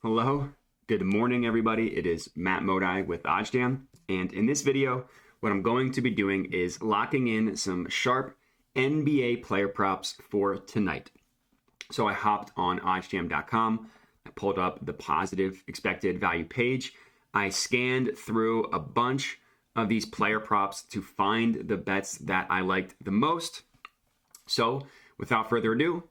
Hello, good morning everybody. It is Matt Modi with OddsJam, and in this video what I'm going to be doing is locking in some sharp NBA player props for tonight. So I hopped on oddsjam.com, I pulled up the positive expected value page, I scanned through a bunch of these player props to find the bets that I liked the most. So without further ado,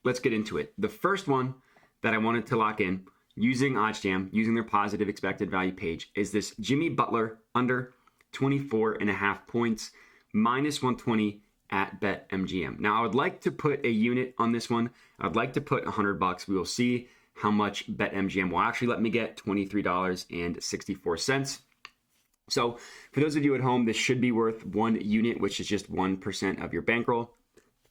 let's get into it. The first one that I wanted to lock in using OddsJam, using their positive expected value page, is this Jimmy Butler under 24.5 points, minus 120 at BetMGM. Now, I would like to put a unit on this one. I'd like to put $100. We will see how much BetMGM will actually let me get, $23.64. So for those of you at home, this should be worth one unit, which is just 1% of your bankroll.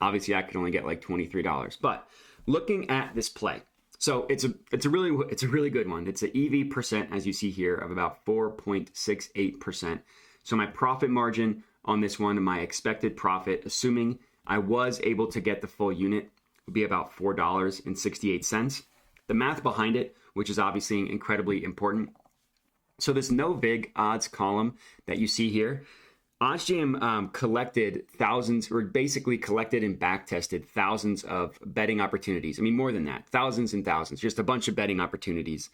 Obviously, I could only get like $23. But looking at this play, so it's a really good one. It's an EV percent, as you see here, of about 4.68%. So my profit margin on this one, my expected profit, assuming I was able to get the full unit, would be about $4.68. The math behind it, which is obviously incredibly important. So this no vig odds column that you see here, OddsJam collected thousands, or basically collected and back-tested thousands of betting opportunities. I mean, more than that, thousands and thousands, just a bunch of betting opportunities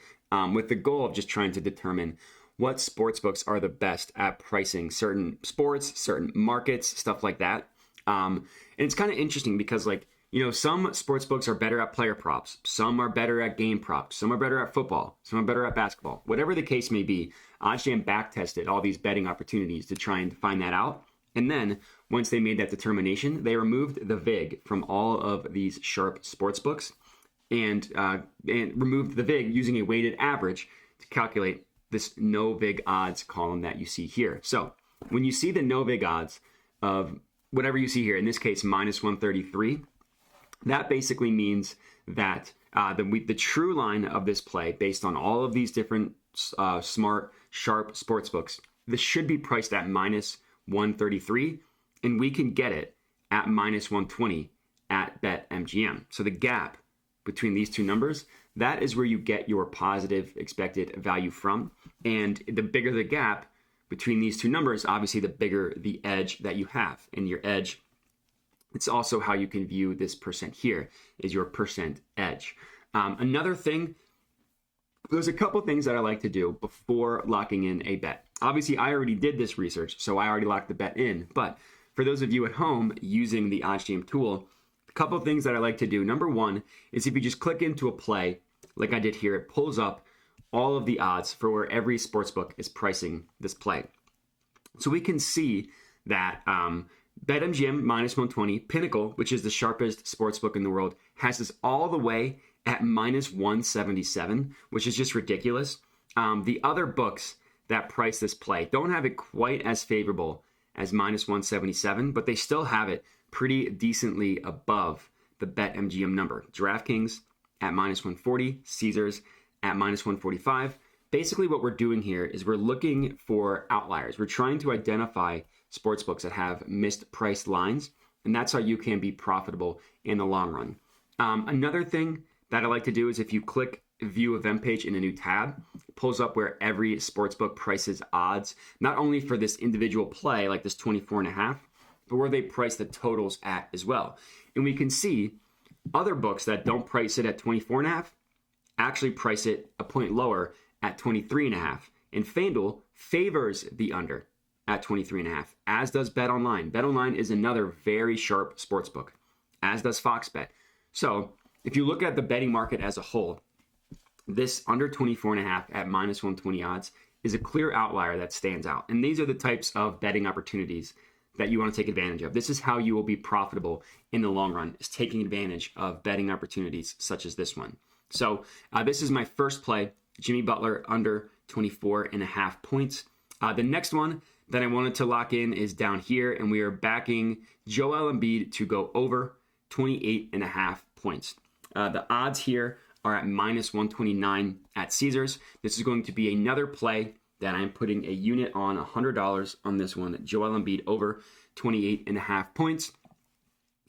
with the goal of just trying to determine what sportsbooks are the best at pricing certain sports, certain markets, stuff like that. And it's kind of interesting because, like, you know, some sportsbooks are better at player props. Some are better at game props. Some are better at football. Some are better at basketball. Whatever the case may be, OddsJam back-tested all these betting opportunities to try and find that out. And then once they made that determination, they removed the VIG from all of these sharp sportsbooks and removed the VIG using a weighted average to calculate this no VIG odds column that you see here. So when you see the no VIG odds of whatever you see here, in this case, minus 133, that basically means that the true line of this play, based on all of these different smart, sharp sportsbooks, this should be priced at minus 133, and we can get it at minus 120 at BetMGM. So the gap between these two numbers, that is where you get your positive expected value from. And the bigger the gap between these two numbers, obviously the bigger the edge that you have. And your edge, it's also how you can view this percent here, is your percent edge. Another thing, there's a couple things that I like to do before locking in a bet. Obviously, I already did this research, so I already locked the bet in. But for those of you at home using the OddsJam tool, a couple of things that I like to do. Number one is if you just click into a play, like I did here, it pulls up all of the odds for where every sportsbook is pricing this play. So we can see that BetMGM minus 120, Pinnacle, which is the sharpest sportsbook in the world, has this all the way at minus 177, which is just ridiculous. The other books that price this play don't have it quite as favorable as minus 177, but they still have it pretty decently above the BetMGM number. DraftKings at minus 140, Caesars at minus 145. Basically what we're doing here is we're looking for outliers. We're trying to identify sportsbooks that have mispriced lines, and that's how you can be profitable in the long run. Another thing that I like to do is if you click view event page in a new tab, it pulls up where every sportsbook prices odds, not only for this individual play, like this 24.5, but where they price the totals at as well. And we can see other books that don't price it at 24.5 actually price it a point lower at 23.5. And FanDuel favors the under at 23.5, as does BetOnline. BetOnline is another very sharp sportsbook, as does Fox Bet. So if you look at the betting market as a whole, this under 24.5 at minus 120 odds is a clear outlier that stands out. And these are the types of betting opportunities that you want to take advantage of. This is how you will be profitable in the long run, is taking advantage of betting opportunities such as this one. So this is my first play, Jimmy Butler under 24.5 points. The next one that I wanted to lock in is down here, and we are backing Joel Embiid to go over 28.5 points. The odds here are at minus 129 at Caesars. This is going to be another play that I'm putting a unit on, $100 on this one, Joel Embiid over 28.5 points.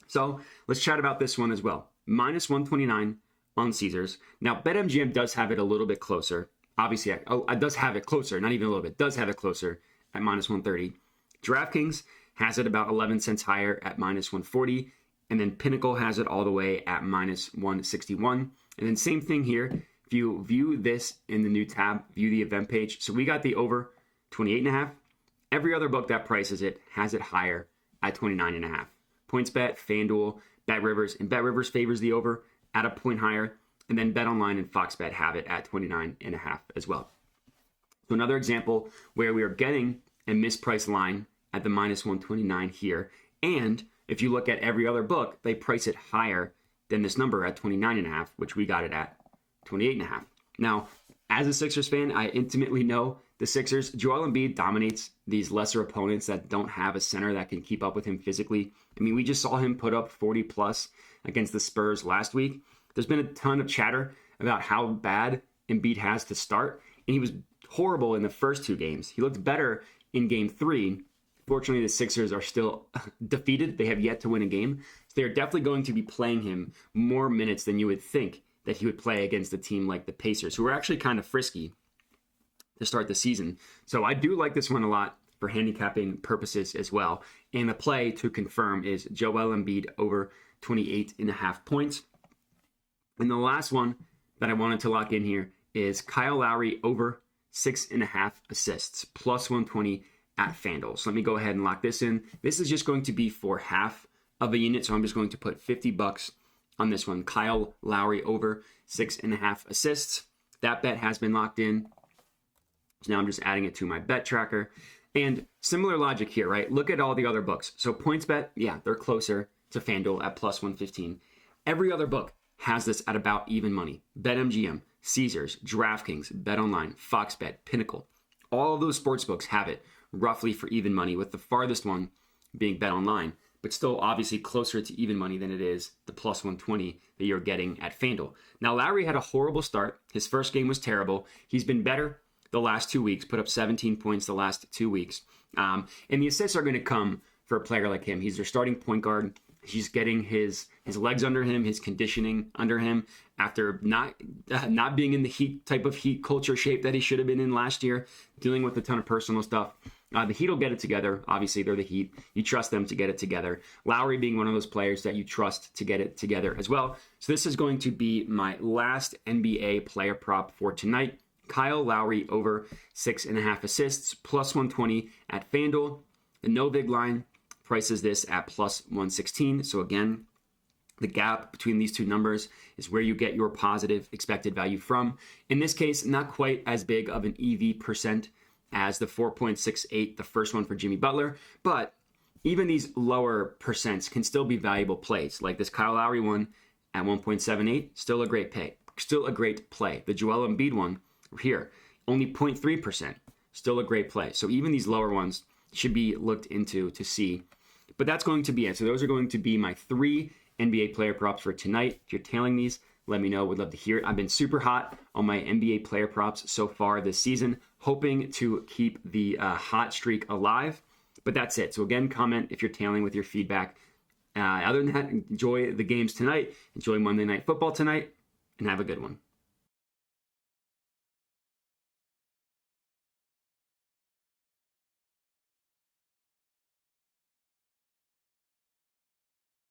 So let's chat about this one as well. Minus 129 on Caesars. Now, BetMGM does have it a little bit closer. Obviously, it does have it closer, not even a little bit, does have it closer at minus 130. DraftKings has it about 11 cents higher at minus 140. And then Pinnacle has it all the way at minus 161. And then same thing here. If you view this in the new tab, view the event page. So we got the over 28.5. Every other book that prices it has it higher at 29.5. PointsBet, FanDuel, BetRivers, and BetRivers favors the over at a point higher. And then BetOnline and FoxBet have it at 29.5 as well. So another example where we are getting a mispriced line at the minus 129 here. And if you look at every other book, they price it higher than this number at 29.5, which we got it at 28.5. Now, as a Sixers fan, I intimately know the Sixers. Joel Embiid dominates these lesser opponents that don't have a center that can keep up with him physically. I mean, we just saw him put up 40 plus against the Spurs last week. There's been a ton of chatter about how bad Embiid has to start, and he was horrible in the first two games. He looked better in game 3. Fortunately, the Sixers are still defeated. They have yet to win a game. So they're definitely going to be playing him more minutes than you would think that he would play against a team like the Pacers, who are actually kind of frisky to start the season. So I do like this one a lot for handicapping purposes as well. And the play to confirm is Joel Embiid over 28.5 points. And the last one that I wanted to lock in here is Kyle Lowry over 6.5 assists, plus 120 at FanDuel. So let me go ahead and lock this in. This is just going to be for half of a unit. So I'm just going to put $50 on this one. Kyle Lowry over 6.5 assists. That bet has been locked in. So now I'm just adding it to my bet tracker. And similar logic here, right? Look at all the other books. So PointsBet, yeah, they're closer to FanDuel at plus 115. Every other book has this at about even money. BetMGM, Caesars, DraftKings, BetOnline, FoxBet, Pinnacle. All of those sports books have it roughly for even money, with the farthest one being BetOnline, but still obviously closer to even money than it is the plus 120 that you're getting at FanDuel. Now, Lowry had a horrible start. His first game was terrible. He's been better the last 2 weeks, put up 17 points the last 2 weeks. And the assists are going to come for a player like him. He's their starting point guard. He's getting his legs under him, his conditioning under him after not being in the heat culture shape that he should have been in last year, dealing with a ton of personal stuff. The Heat will get it together. Obviously, they're the Heat. You trust them to get it together. Lowry being one of those players that you trust to get it together as well. So this is going to be my last NBA player prop for tonight. Kyle Lowry over 6.5 assists, plus 120 at FanDuel. The no big line prices this at plus 116. So again, the gap between these two numbers is where you get your positive expected value from. In this case, not quite as big of an EV percent as the 4.68, the first one for Jimmy Butler, but even these lower percents can still be valuable plays. Like this Kyle Lowry one at 1.78, still a great play. The Joel Embiid one here, only 0.3%, still a great play. So even these lower ones should be looked into to see. But that's going to be it. So those are going to be my 3 NBA player props for tonight. If you're tailing these, let me know. Would love to hear it. I've been super hot on my NBA player props so far this season, hoping to keep the hot streak alive. But that's it. So again, comment if you're tailing with your feedback. Other than that, enjoy the games tonight. Enjoy Monday Night Football tonight, and have a good one.